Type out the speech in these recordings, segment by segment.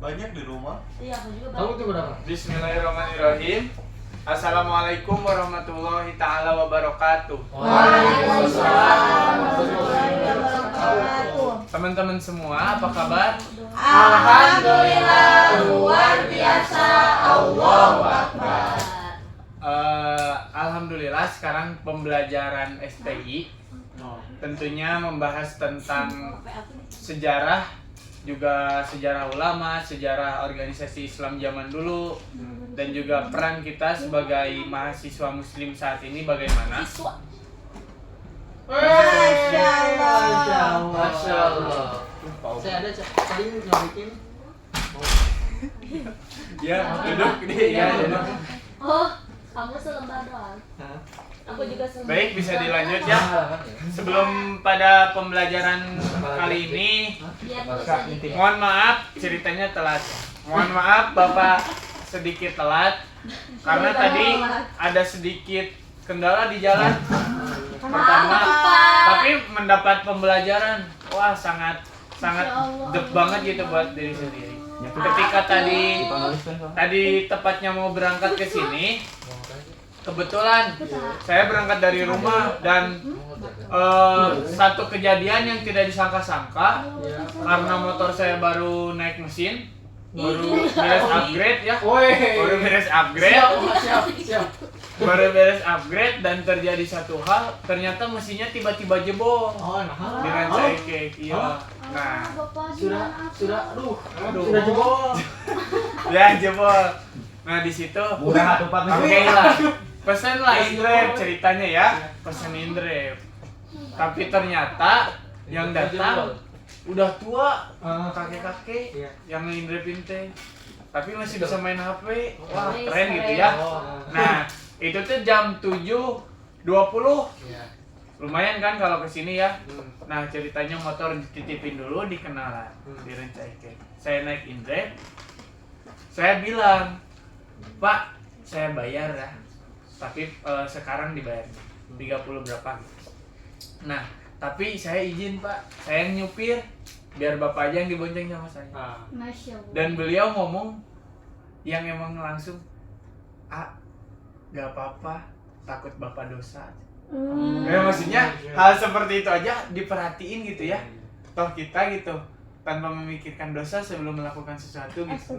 Banyak di rumah. Iya, aku juga Kamu tuh berapa? Bismillahirrahmanirrahim. Assalamualaikum warahmatullahi taala wabarakatuh. Waalaikumsalam warahmatullahi wabarakatuh. Teman-teman semua, apa kabar? Alhamdulillah, luar biasa. Allahu Akbar. Alhamdulillah sekarang pembelajaran STI tentunya membahas tentang sejarah, juga sejarah ulama, sejarah organisasi Islam zaman dulu, dan juga peran kita sebagai mahasiswa muslim saat ini bagaimana. Masya Allah. Masya Allah. Saya ada paling nggak bikin. Ya, duduk nih ya. Duduk. Oh, kamu selembar doang. Aku juga selembar. Baik, bisa dilanjut ya. Sebelum pada pembelajaran kali ini, Biar bisa dikit. mohon maaf ceritanya telat. Mohon maaf Bapak sedikit telat karena tadi ada sedikit kendala di jalan. Pertama, tapi mendapat pembelajaran. Wah, sangat dep banget gitu buat diri sendiri. Ketika tadi tepatnya mau berangkat ke sini, kebetulan saya berangkat dari rumah dan satu kejadian yang tidak disangka-sangka karena motor saya baru naik mesin, baru beres upgrade ya, baru beres upgrade, Siap. baru beres upgrade dan terjadi satu hal, ternyata mesinnya tiba-tiba jebol Oh, nah. dengan saya kayak iya. Nah, Sudah jebol. ya jebol. Nah di situ Udah tempat oke lah, pesen lah Indrap ceritanya ya, pesen Indrap. Tapi ternyata yang datang udah tua, kakek-kakek Iya. yang Indrapin teh, tapi masih bisa main HP. Wah keren gitu ya. Nah itu tuh jam 7.20, Iya. lumayan kan kalau kesini ya. Nah ceritanya motor dititipin dulu di kenalan, direncaikan. Saya naik Indrap, saya bilang, Pak, saya bayar ya, tapi sekarang dibayar 30 berapa gitu. Nah, tapi saya izin Pak, saya yang nyupir, biar Bapak aja yang dibonceng sama saya. Masya Allah. Dan beliau ngomong yang emang langsung, gak apa-apa, takut Bapak dosa. Ya maksudnya hal seperti itu aja diperhatiin gitu ya. Toh kita gitu tanpa memikirkan dosa sebelum melakukan sesuatu gitu.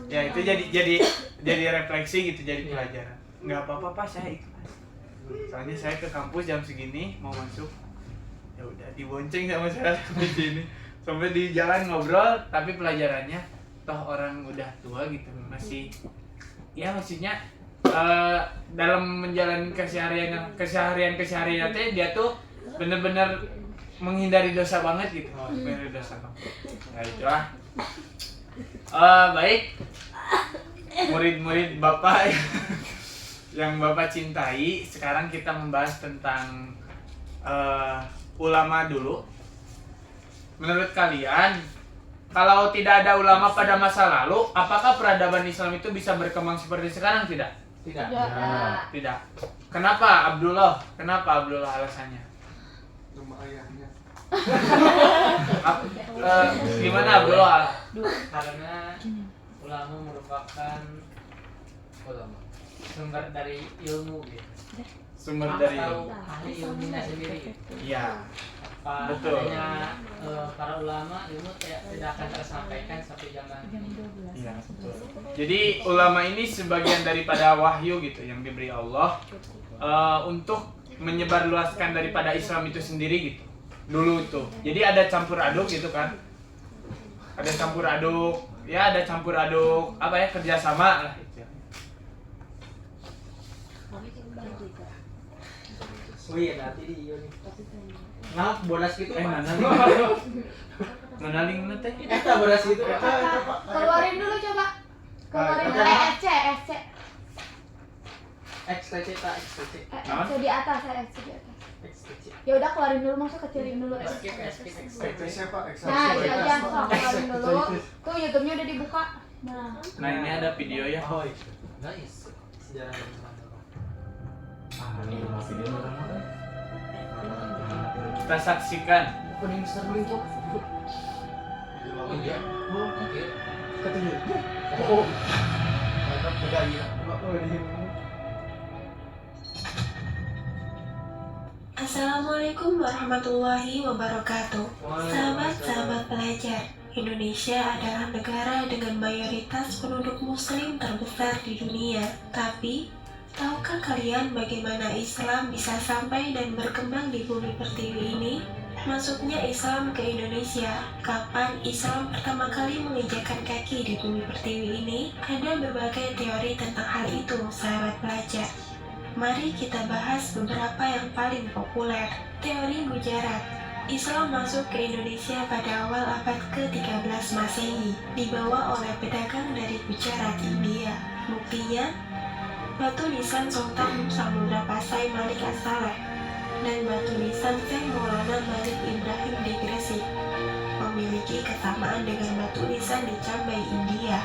Ya itu jadi refleksi gitu, jadi pelajaran. Nggak apa-apa Pak, saya ikhlas. Soalnya saya ke kampus jam segini mau masuk. Ya udah dibonceng sama saya sampai sini. Sampai di jalan ngobrol, tapi pelajarannya toh orang udah tua gitu masih ya maksudnya dalam menjalani keseharian teh dia tuh bener-bener menghindari dosa banget gitu. Menghindari dosa banget. Nah itu lah. Baik, murid-murid Bapak yang Bapak cintai, sekarang kita membahas tentang ulama dulu. Menurut kalian, kalau tidak ada ulama pada masa lalu, apakah peradaban Islam itu bisa berkembang seperti sekarang? Tidak. Tidak. Kenapa Abdullah? Kenapa Abdullah alasannya? Rumah ayahnya. Gimana Abdullah? Karena ulama merupakan sumber dari ilmu gitu. Sumber dari Atau ahli ilmunya sendiri gitu. iya. Apa Betul. adanya para ulama ilmu tidak akan tersampaikan sampai zaman ini. Iya, betul. Jadi ulama ini sebagian daripada wahyu gitu yang diberi Allah untuk menyebarluaskan daripada Islam itu sendiri gitu. Dulu itu. Jadi ada campur aduk gitu kan. Ada campur aduk, ya ada campur aduk apa ya, kerjasama lah gitu. Oh iya, nanti di Yoni. Nah, bodas gitu. Mana ling teh? Eta bodas gitu. Keluarin dulu coba. Keluarin dulu. SC. XTC tak XTC. Naon? Di atas, SC di atas. XTC. Ya udah keluarin dulu, maksud kecilin dulu. Skip. Siapa? Nah, itu aja, sok keluarin dulu. Tuh YouTube-nya udah dibuka. Nah, ini ada video ya. Oh iya. Nice. Sejarah dari mana? Ini rumah video orang mana? Kita saksikan. Kuning besar beli cok. Di laut. Iya. Oh, oke. Ketika Oh. Mantap budaya. Assalamualaikum warahmatullahi wabarakatuh. Sahabat-sahabat pelajar, Indonesia adalah negara dengan mayoritas penduduk muslim terbesar di dunia. Tapi, tahukah kalian bagaimana Islam bisa sampai dan berkembang di bumi pertiwi ini? Masuknya Islam ke Indonesia. Kapan Islam pertama kali menginjakkan kaki di bumi pertiwi ini? Ada berbagai teori tentang hal itu, sahabat pelajar. Mari kita bahas beberapa yang paling populer. Teori Gujarat. Islam masuk ke Indonesia pada awal abad ke-13 Masehi, dibawa oleh pedagang dari Gujarat, India. Buktinya, batu nisan Sultan Samudra Pasai Malik As-Saleh dan batu nisan Syekh Maulana Malik Ibrahim di Gresik memiliki kesamaan dengan batu nisan di Cambai, India.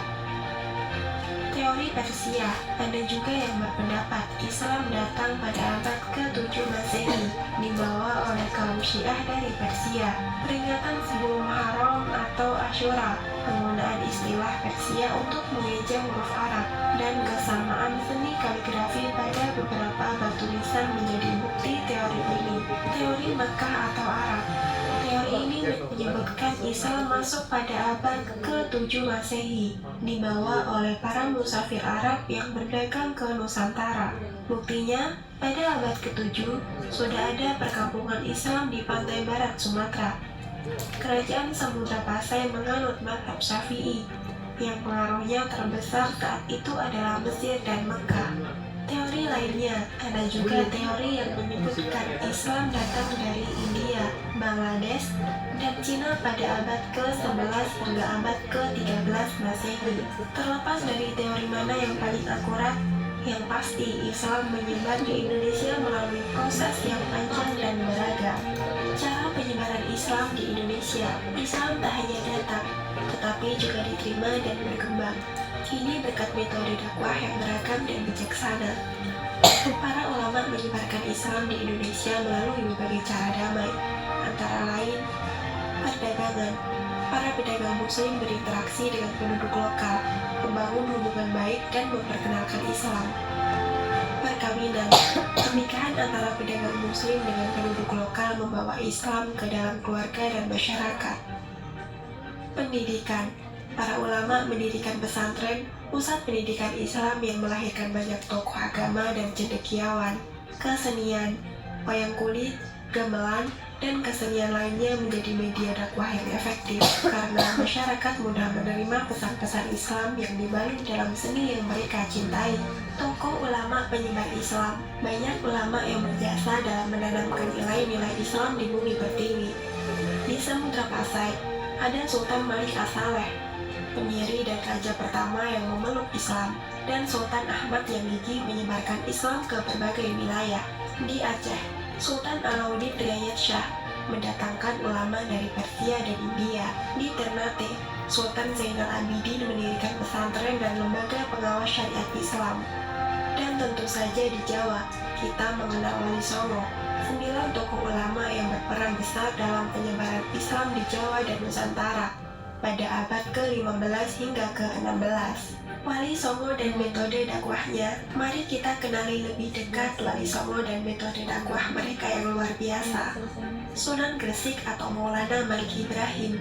Teori Persia. Ada juga yang berpendapat Islam datang pada abad ke-7 Masehi, dibawa oleh kaum Syiah dari Persia. Peringatan 10 Muharram atau Asyura, penggunaan istilah Persia untuk mengeja huruf Arab, dan kesamaan seni kaligrafi pada beberapa batu nisan menjadi bukti teori ini. Teori Mekah atau Arab. Teori ini menyebutkan Islam masuk pada abad ke-7 Masehi, dibawa oleh para musafir Arab yang berdagang ke Nusantara. Buktinya, pada abad ke-7 sudah ada perkampungan Islam di pantai barat Sumatera. Kerajaan Samudra Pasai menganut mazhab Syafi'i, yang pengaruhnya terbesar saat itu adalah Mesir dan Mekah. Teori lainnya, ada juga teori yang menyebutkan Islam datang dari India, Bangladesh, dan Cina pada abad ke-11 hingga abad ke-13 Masehi. Terlepas dari teori mana yang paling akurat, yang pasti Islam menyebar di Indonesia melalui proses yang panjang dan beragam. Cara penyebaran Islam di Indonesia. Islam tak hanya datang, tetapi juga diterima dan berkembang. Ini berkat metode dakwah yang beragam dan bijaksana. Para ulama menyebarkan Islam di Indonesia melalui berbagai cara damai, antara lain perdagangan. Para pedagang muslim berinteraksi dengan penduduk lokal, membangun hubungan baik dan memperkenalkan Islam. Perkawinan. Pernikahan antara pedagang muslim dengan penduduk lokal membawa Islam ke dalam keluarga dan masyarakat. Pendidikan. Para ulama mendirikan pesantren, pusat pendidikan Islam yang melahirkan banyak tokoh agama dan cendekiawan. Kesenian, wayang kulit, gamelan, dan kesenian lainnya menjadi media dakwah yang efektif karena masyarakat mudah menerima pesan-pesan Islam yang dibalut dalam seni yang mereka cintai. Tokoh ulama penyebar Islam. Banyak ulama yang berjasa dalam menanamkan nilai-nilai Islam di bumi pertiwi. Di Samudra Pasai, ada Sultan Malik As-Saleh, pendiri dan raja pertama yang memeluk Islam, dan Sultan Ahmad yang gigih menyebarkan Islam ke berbagai wilayah. Di Aceh, Sultan Alauddin Riayat Shah mendatangkan ulama dari Persia dan India. Di Ternate, Sultan Zainal Abidin mendirikan pesantren dan lembaga pengawas syariat Islam. Dan tentu saja di Jawa, kita mengenal Wali Songo, 9 tokoh ulama yang berperan besar dalam penyebaran Islam di Jawa dan Nusantara pada abad ke-15 hingga ke-16. Wali Songo dan metode dakwahnya. Mari kita kenali lebih dekat Wali Songo dan metode dakwah mereka yang luar biasa. Sunan Gresik atau Maulana Malik Ibrahim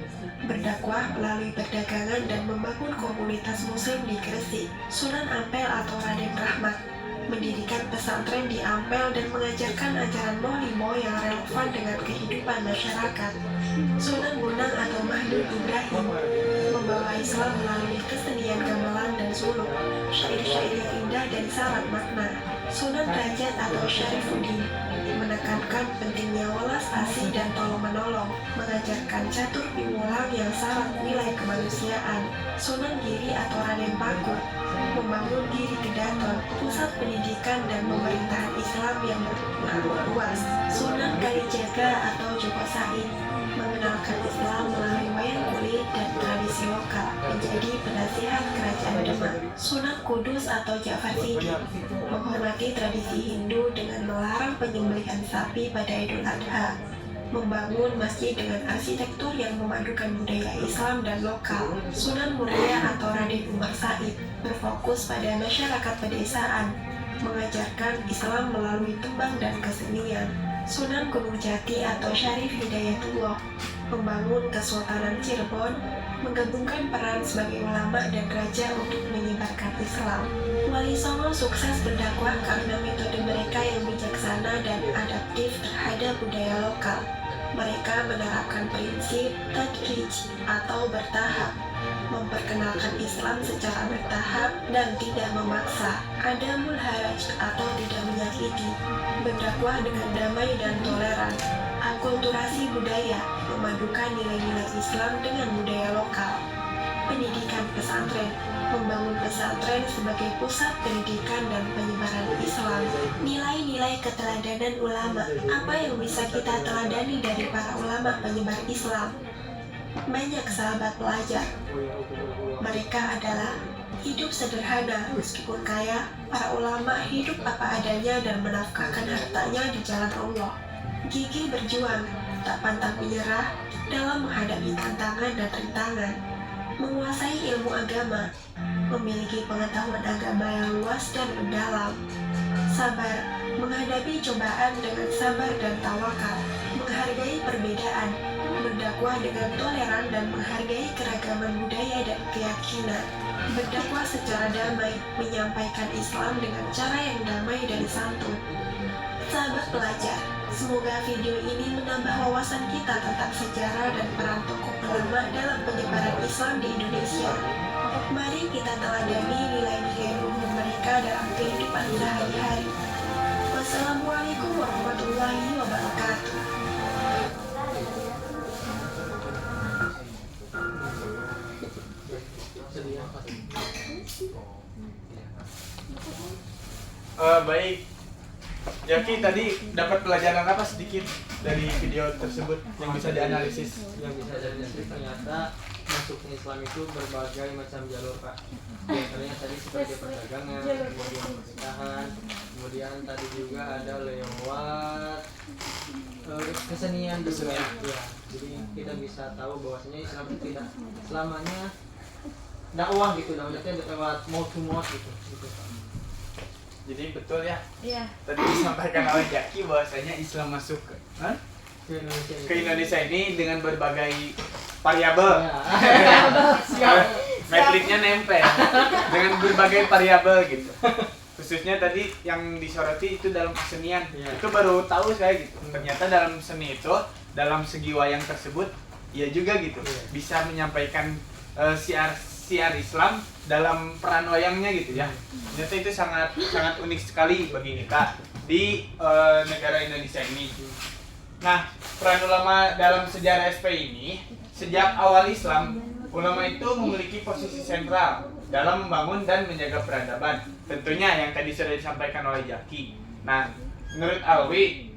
berdakwah melalui perdagangan dan membangun komunitas muslim di Gresik. Sunan Ampel atau Raden Rahmat mendirikan pesantren di Ampel dan mengajarkan ajaran Mohlimo yang relevan dengan kehidupan masyarakat. Sunan Bonang atau Mahdud Ibrahim membawa Islam melalui kesenian gamelan dan suluk, syair-syair yang indah dan syarat makna. Sunan Derajat atau Syarifuddin menekankan pentingnya welas asih dan tolong-menolong, mengajarkan catur piwulang yang syarat nilai kemanusiaan. Sunan Giri atau Raden Paku membangun Giri Kedaton, pusat pendidikan dan pemerintahan Islam yang berpengaruh luas. Sunan Kalijaga atau Joko Said mengenalkan Islam melalui wayang kulit dan tradisi lokal, menjadi penasihat kerajaan Demak. Sunan Kudus atau Ja'far Siddiq menghormati tradisi Hindu dengan melarang penyembelihan sapi pada Idul Adha, membangun masjid dengan arsitektur yang memadukan budaya Islam dan lokal. Sunan Muria atau Raden Raden Umar Said berfokus pada masyarakat pedesaan, mengajarkan Islam melalui tembang dan kesenian. Sunan Gunung Jati atau Syarif Hidayatullah membangun Kesultanan Cirebon, menggabungkan peran sebagai ulama dan raja untuk menyebarkan Islam. Wali Songo sukses berdakwah karena metode mereka yang bijaksana dan adaptif terhadap budaya lokal. Mereka menerapkan prinsip tadrij atau bertahap, memperkenalkan Islam secara bertahap dan tidak memaksa, adamul haraj atau tidak menyakiti, berdakwah dengan damai dan toleran, akulturasi budaya, memadukan nilai-nilai Islam dengan budaya lokal. Pendidikan pesantren, membangun pesantren sebagai pusat pendidikan dan penyebaran Islam. Nilai-nilai keteladanan ulama, apa yang bisa kita teladani dari para ulama penyebar Islam? Banyak sahabat pelajar. Mereka adalah hidup sederhana meskipun kaya. Para ulama hidup apa adanya dan menafkahkan hartanya di jalan Allah. Gigih berjuang, tak pantang menyerah dalam menghadapi tantangan dan rintangan. Menguasai ilmu agama, memiliki pengetahuan agama yang luas dan mendalam. Sabar, menghadapi cobaan dengan sabar dan tawakal. Menghargai perbedaan, berdakwah dengan toleran dan menghargai keragaman budaya dan keyakinan. Berdakwah secara damai, menyampaikan Islam dengan cara yang damai dan santun. Sahabat pelajar, semoga video ini menambah wawasan kita tentang sejarah dan peran tokoh ulama dalam penyebaran Islam di Indonesia. Mari kita teladani nilai-nilai luhur mereka dalam kehidupan sehari-hari. Wassalamualaikum warahmatullahi wabarakatuh. Baik. Jaki tadi dapat pelajaran apa sedikit dari video tersebut yang bisa dianalisis? Yang bisa dianalisis ternyata masuknya Islam itu berbagai macam jalur, Pak. Contohnya tadi seperti perdagangan, kemudian pernikahan, kemudian tadi juga ada lewat kesenian juga. Ya, jadi kita bisa tahu bahwasanya Islam itu tidak selamanya dakwah gitu, dakwahnya lewat mouth to mouth gitu, Pak. Jadi betul ya. Iya. Tadi disampaikan oleh Jaki bahwasanya Islam masuk ke Indonesia ini dengan berbagai variabel. Metriknya nempel dengan berbagai variabel gitu. Khususnya tadi yang disoroti itu dalam kesenian. Itu baru tahu saya gitu. Ternyata dalam seni itu, dalam segi wayang tersebut, ya juga gitu. Bisa menyampaikan siar Islam dalam peran wayangnya gitu ya. Ternyata itu sangat unik sekali bagi kita di negara Indonesia ini. Nah, peran ulama dalam sejarah SP ini, sejak awal Islam, ulama itu memiliki posisi sentral dalam membangun dan menjaga peradaban. Tentunya yang tadi sudah disampaikan oleh Jaki. Nah, menurut Alwi,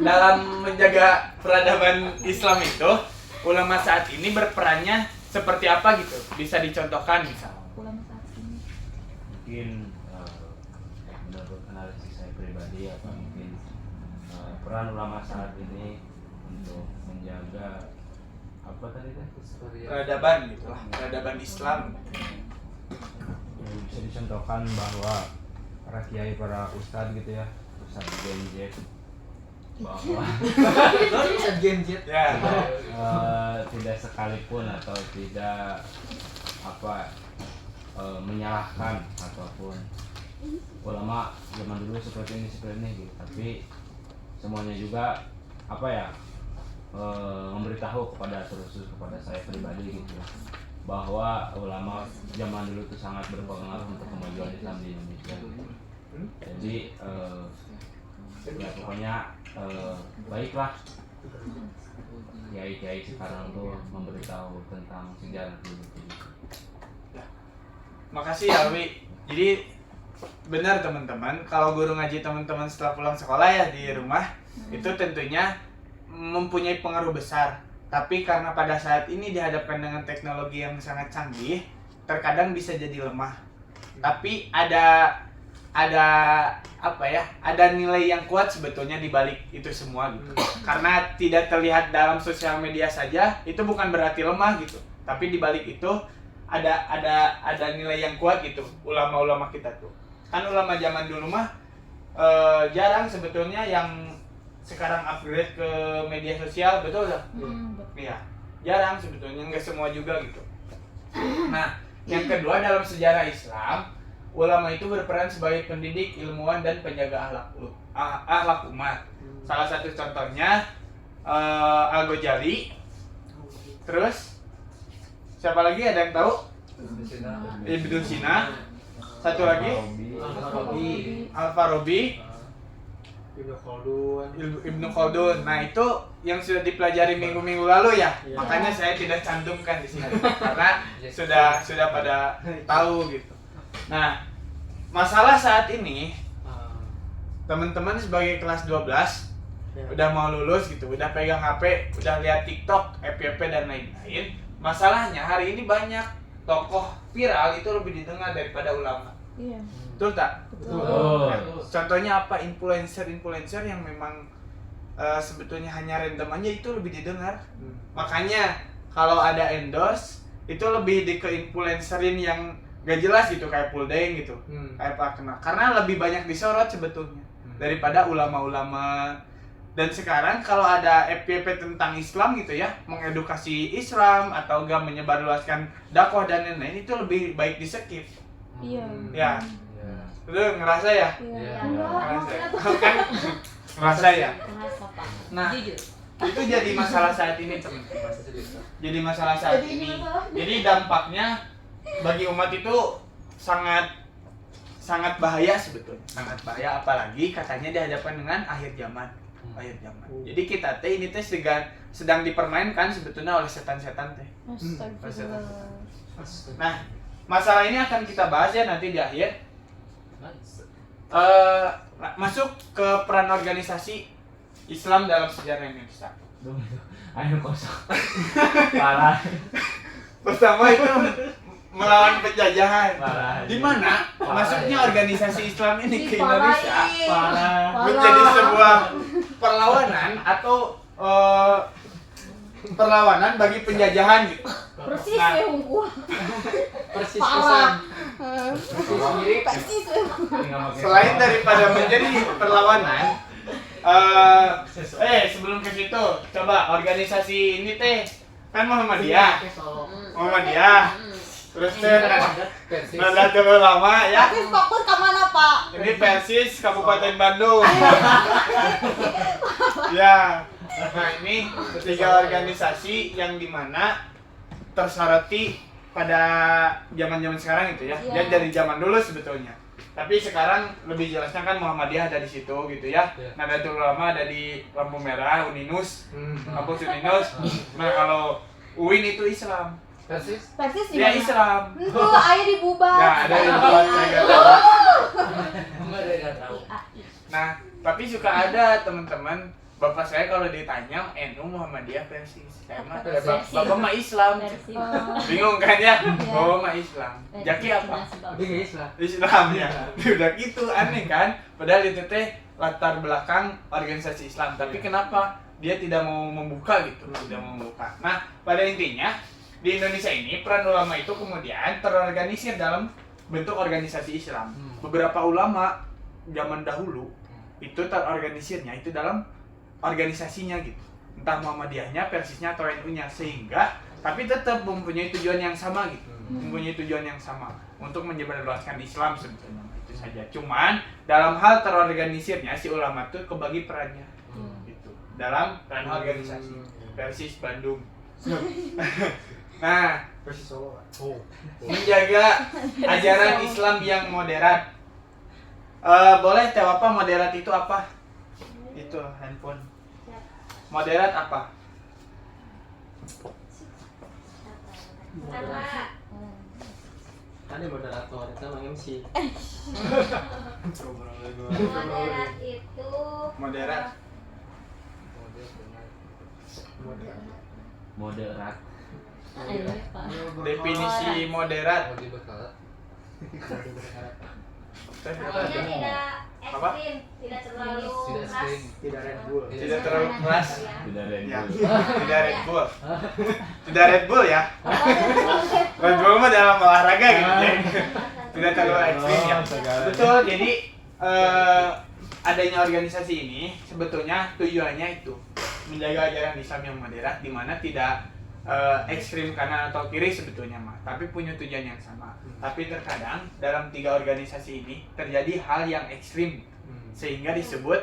dalam menjaga peradaban Islam itu, ulama saat ini berperannya seperti apa gitu? Bisa dicontohkan misal? Mungkin menurut analisis saya pribadi apa mungkin peran ulama saat ini untuk menjaga apa tadi kan? Peradaban gitu lah, peradaban Islam. Ya, bisa dicontohkan bahwa para kiai, para ustadz gitu ya, ustadz genjet bahwa Ya. tidak sekalipun atau tidak menyalahkan ataupun ulama zaman dulu seperti ini gitu, tapi semuanya juga memberitahu terus kepada saya pribadi gitu bahwa ulama zaman dulu itu sangat berpengaruh untuk kemajuan Islam di Indonesia gitu. Jadi ya pokoknya baiklah kiai-kiai sekarang tuh memberitahu tentang sejarah dulu. Makasih Alwi. Jadi benar teman-teman, kalau guru ngaji teman-teman setelah pulang sekolah ya di rumah itu tentunya mempunyai pengaruh besar. Tapi karena pada saat ini dihadapkan dengan teknologi yang sangat canggih, terkadang bisa jadi lemah. Tapi ada nilai yang kuat sebetulnya di balik itu semua gitu. Karena tidak terlihat dalam sosial media saja, itu bukan berarti lemah gitu. Tapi di balik itu ada nilai yang kuat gitu ulama-ulama kita tuh. Kan ulama zaman dulu mah jarang sebetulnya yang sekarang upgrade ke media sosial, betul nggak? Iya, jarang sebetulnya, nggak semua juga gitu. Nah, yang kedua dalam sejarah Islam, ulama itu berperan sebagai pendidik, ilmuwan, dan penjaga akhlak umat. Salah satu contohnya Al-Ghazali. Terus siapa lagi, ada yang tahu? Ibnu Sina. Satu lagi Al-Farabi. Ibnu Khaldun. Nah, itu yang sudah dipelajari minggu-minggu lalu ya. Makanya saya tidak cantumkan di sini karena sudah pada tahu gitu. Nah, masalah saat ini teman-teman sebagai kelas 12 udah mau lulus gitu, udah pegang HP, udah lihat TikTok, FYP dan lain-lain. Masalahnya hari ini banyak tokoh viral itu lebih didengar daripada ulama. Iya. Betul tak? Betul. Nah, contohnya apa? Influencer yang memang sebetulnya hanya random aja itu lebih didengar. Makanya kalau ada endorse itu lebih ke influencerin yang gak jelas gitu, kayak Puldeng gitu, kayak Pak Kenal. Karena lebih banyak disorot sebetulnya daripada ulama-ulama. Dan sekarang kalau ada FYP tentang Islam gitu ya, mengedukasi Islam atau gak menyebarluaskan dakwah dan lain-lain, itu lebih baik di skip. Iya. Ya. Lu ngerasa ya? Iya. Kan ngerasa ya? Ngerasa, Pak. Nah, Jujur. itu jadi masalah saat ini, teman-teman. Jadi masalah saat ini. Jadi dampaknya bagi umat itu sangat bahaya sebetulnya. Sangat bahaya, apalagi katanya dihadapkan dengan akhir zaman. Jadi kita ini sedang dipermainkan sebetulnya oleh setan-setan teh. Astagfirullah. Nah, masalah ini akan kita bahas ya nanti di akhir. Masuk ke peran organisasi Islam dalam sejarah Indonesia. Ayo kosong. Parah. Pertama itu melawan penjajahan. Parah. Di mana masuknya organisasi Islam ini ke Indonesia Parah. menjadi sebuah perlawanan atau perlawanan bagi penjajahan gitu. Persis Nah, ya hungku. Persis Parah. mirip. Persis ya. Selain daripada menjadi perlawanan, sebelum ke situ, coba organisasi ini teh kan Muhammadiyah, terus Nahdlatul Ulama ya. Persis fokus ke mana, Pak? Ini Persis Kabupaten Bandung. Ya, nah ini tiga organisasi yang dimana tersoroti pada zaman-zaman sekarang itu ya. Iya. Dan dari zaman dulu sebetulnya. Tapi sekarang lebih jelasnya kan Muhammadiyah ada di situ gitu ya. Nahdlatul Ulama ada di lampu merah, Uninus, kampus Uninus. Nah kalau UIN itu Islam. Persis. Persis di Ya mana? Islam. Itu ayah dibubar. Ya ada di tempat saya nggak tahu. Enggak tahu. Nah tapi suka ada teman-teman. Bapak saya kalau ditanya NU Muhammadiyah Persis. Saya mah Bapak mah Islam. Persis. Bingung kan ya? Bapak mah Islam. Jaki apa? Dia Islam. Islam ya. Udah gitu aneh kan? Padahal itu teh latar belakang organisasi Islam. Tapi kenapa dia tidak mau membuka gitu? Tidak mau membuka. Nah, pada intinya di Indonesia ini peran ulama itu kemudian terorganisir dalam bentuk organisasi Islam. Beberapa ulama zaman dahulu itu terorganisirnya itu dalam organisasinya gitu, entah Muhammadiyahnya, Persisnya atau NU-nya, sehingga tapi tetap mempunyai tujuan yang sama gitu, mempunyai tujuan yang sama untuk menyebarluaskan Islam sebetulnya, itu saja. Cuman dalam hal terorganisirnya si ulama itu kebagi perannya gitu dalam peran organisasi Persis Bandung. Nah, Persis Solo. menjaga ajaran Islam yang moderat. Boleh tahu apa moderat itu apa? Itu handphone. Moderat apa? Tadi moderator itu emang MC. Moderat itu Moderat. Moderat. Ayo, Pak. Definisi moderat. Teh, Pokoknya tidak Apa? ekstrim, tidak terlalu Tidak keras. ekstrim. Tidak Red Bull. Tidak terlalu keras. Tidak Red Ya, Bull. tidak Red Bull. Tidak Red Bull ya. Red Bull mah dalam olahraga gitu, Jeng. Tidak terlalu ekstrim ya. Betul, jadi adanya organisasi ini sebetulnya tujuannya itu menjaga ajaran Islam yang moderat, di mana tidak ekstrim kanan atau kiri sebetulnya mah, tapi punya tujuan yang sama. Tapi terkadang dalam 3 organisasi ini terjadi hal yang ekstrim sehingga disebut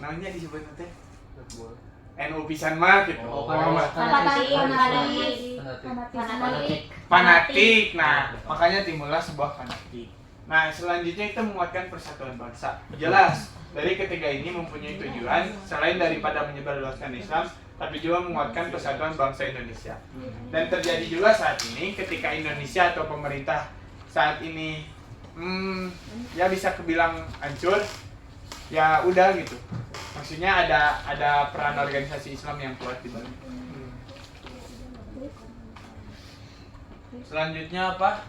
namanya disebut nanti NU pisan mah gitu. Fanatik. Nah, makanya timbullah sebuah fanatik. Nah, selanjutnya kita menguatkan persatuan bangsa. Jelas, dari ketiga ini mempunyai tujuan selain daripada menyebarluaskan Islam, tapi juga menguatkan persatuan bangsa Indonesia. Dan terjadi juga saat ini ketika Indonesia atau pemerintah saat ini ya bisa kebilang hancur, ya udah gitu. Maksudnya ada peran organisasi Islam yang kuat di balik. Selanjutnya apa?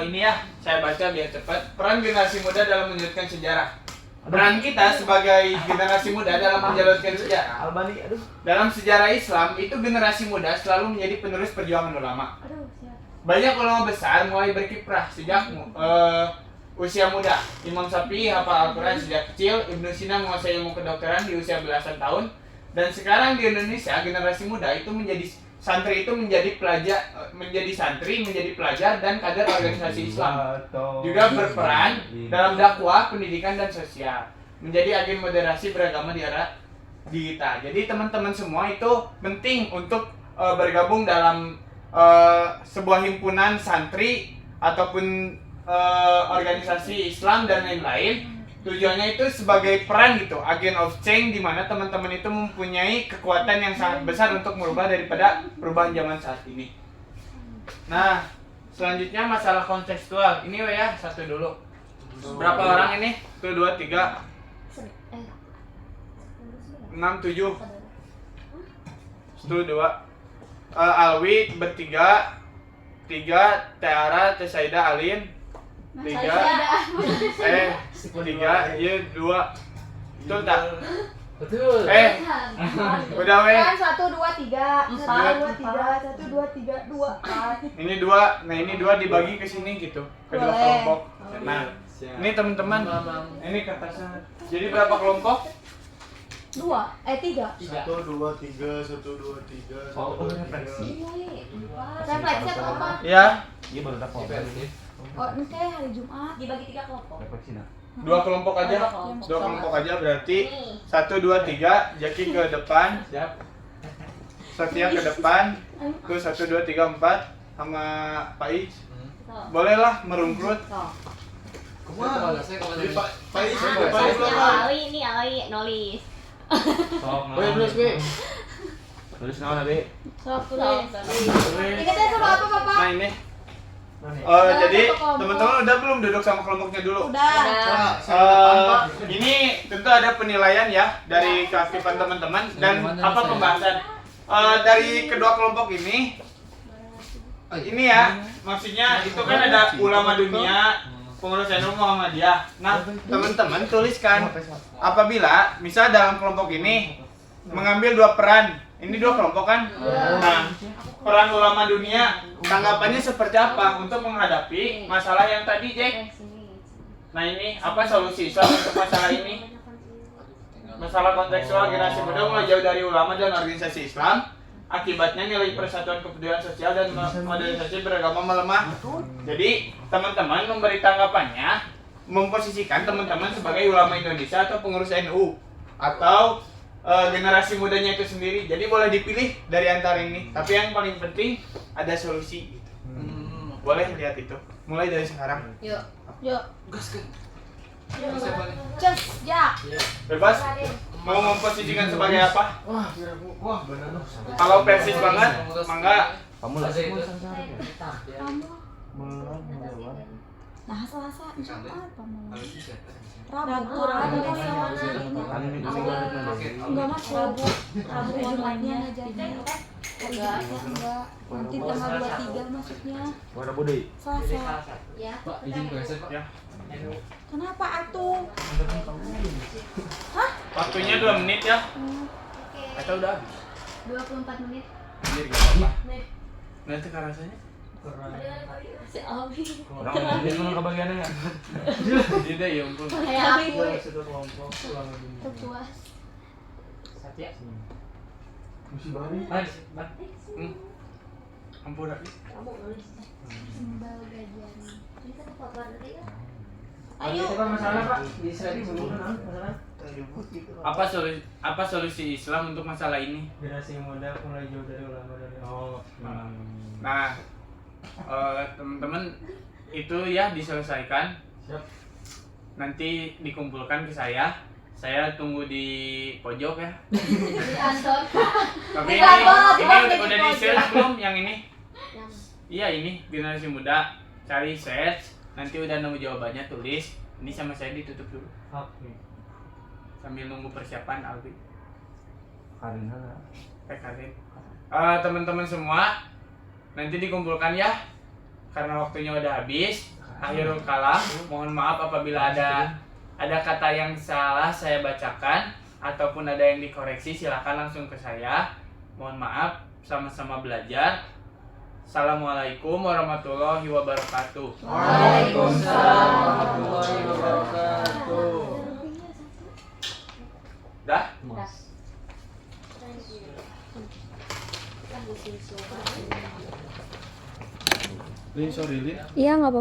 Ini ya, saya baca biar cepat. Peran generasi muda dalam melanjutkan sejarah. Peran kita sebagai generasi muda dalam menjalankan sejarah. Dalam sejarah Islam itu generasi muda selalu menjadi penerus perjuangan ulama. Banyak ulama besar mulai berkiprah sejak usia muda. Imam Syafi'i hafal Al-Quran sejak kecil. Ibnu Sina menguasai ilmu kedokteran di usia belasan tahun. Dan sekarang di Indonesia generasi muda itu menjadi santri, itu menjadi santri, menjadi pelajar dan kader organisasi Islam. Juga berperan dalam dakwah, pendidikan dan sosial. Menjadi agen moderasi beragama di era digital. Jadi teman-teman semua itu penting untuk bergabung dalam sebuah himpunan santri ataupun organisasi Islam dan lain-lain. Tujuannya itu sebagai peran gitu, agent of change, di mana teman-teman itu mempunyai kekuatan yang sangat besar untuk merubah daripada perubahan zaman saat ini. Nah, selanjutnya masalah kontekstual. Ini ya, satu dulu. Berapa orang ini? 1, 2, 3 6, 7 2 Alwi bertiga, 3 Tiara, Tesaida, Alin, 3 3 iya 2 betul tak? Betul. Udah weh. Kan 1, 2, 3 1, 2, 3 2 Ini 2, nah ini 2 dibagi ke sini gitu, ke 2 kelompok. Nah, ini teman-teman, ini kertasnya. Jadi berapa kelompok? 3 1, 2, 3, 1, 2, 3, 1, 2, 3. refleksi atau apa? Ya, Iya baru tak Oh, ini kayak hari Jumat dibagi 3 kelompok. 2 kelompok aja. 2 kelompok aja berarti 1, 2, 3, Jaki ke depan, Siap. Setia ke depan, terus 1, 2, 3, 4 sama Pak Ic. Bolehlah merungkrut. Jadi Pak Is, Ali nulis. Tulis nama Be. Sok tulis. Ini kita suruh apa, Bapak? Nah ini. Jadi teman-teman udah belum duduk sama kelompoknya dulu? Udah. Ini tentu ada penilaian ya dari keaktifan teman-teman dan apa pembahasan dari kedua kelompok ini ya, maksudnya itu kan ada ulama dunia, pengurus NU Muhammadiyah. Nah, teman-teman tuliskan apabila misal dalam kelompok ini mengambil 2 peran. Ini 2 kelompok kan? Nah, peran ulama dunia tanggapannya seperti apa untuk menghadapi masalah yang tadi, Jack? Nah, ini apa solusi Islam untuk masalah ini? Masalah kontekstual generasi muda mulai jauh dari ulama dan organisasi Islam. Akibatnya nilai persatuan kepedulian sosial dan modernisasi beragama melemah. Jadi, teman-teman memberi tanggapannya, memposisikan teman-teman sebagai ulama Indonesia atau pengurus NU atau generasi mudanya itu sendiri. Jadi boleh dipilih dari antara ini. Tapi yang paling penting ada solusi gitu. Boleh lihat itu. Mulai dari sekarang. Yuk. Gaskan. Just, ya. Bebas. Mau memposisikan sebagai apa? Wah, benar. Kalau persis banget, mangga. Kamu lah. Kamu. Nah, Selasa, Jumat, kamu. Rabu Jumatnya aja. Enggak. Nanti tanggal 23 masuknya. Warna Budi. Selasa. Ya. Pak, izin geser Pak. Ya. Kenapa atuh? Waktunya 2 menit ya. Oke. Atau udah habis? 24 menit. Anjir gak apa-apa. Nih. Nanti kan rasanya. kurang Si Alwi. Orang dia kan kebagiannya enggak? Tidak ya ampun. Kayak aku. satu kelompok pulang lebih Terpuas. Satya. Mesti baru. Bang. Ampun lagi. Kamu nulis. Sembal gajian. Ini kan apa tadi ya? Ayo. Itu kan masalah Pak, di Israel dulu kan masalah. Apa solusi Islam untuk masalah ini? Generasi muda mulai jauh dari ulama dari Nah, teman-teman itu ya diselesaikan. Siap. Nanti dikumpulkan ke saya. Saya tunggu di pojok ya. Di Anton. Tapi Di kantor, ini di udah pojok. di share belum yang ini? Yang Iya ini generasi muda. Cari search. Nanti udah nemu jawabannya tulis. Ini sama saya ditutup dulu. Oke. Sambil nunggu persiapan Albi. Karina. Karin. Teman-teman semua nanti dikumpulkan ya karena waktunya udah habis. Akhirul kalam, mohon maaf apabila ada kata yang salah saya bacakan ataupun ada yang dikoreksi, silakan langsung ke saya. Mohon maaf, sama-sama belajar. Assalamualaikum warahmatullahi wabarakatuh. Waalaikumsalam warahmatullahi wabarakatuh. Dah? Lin, sorry Lin. Iya, nggak apa-apa.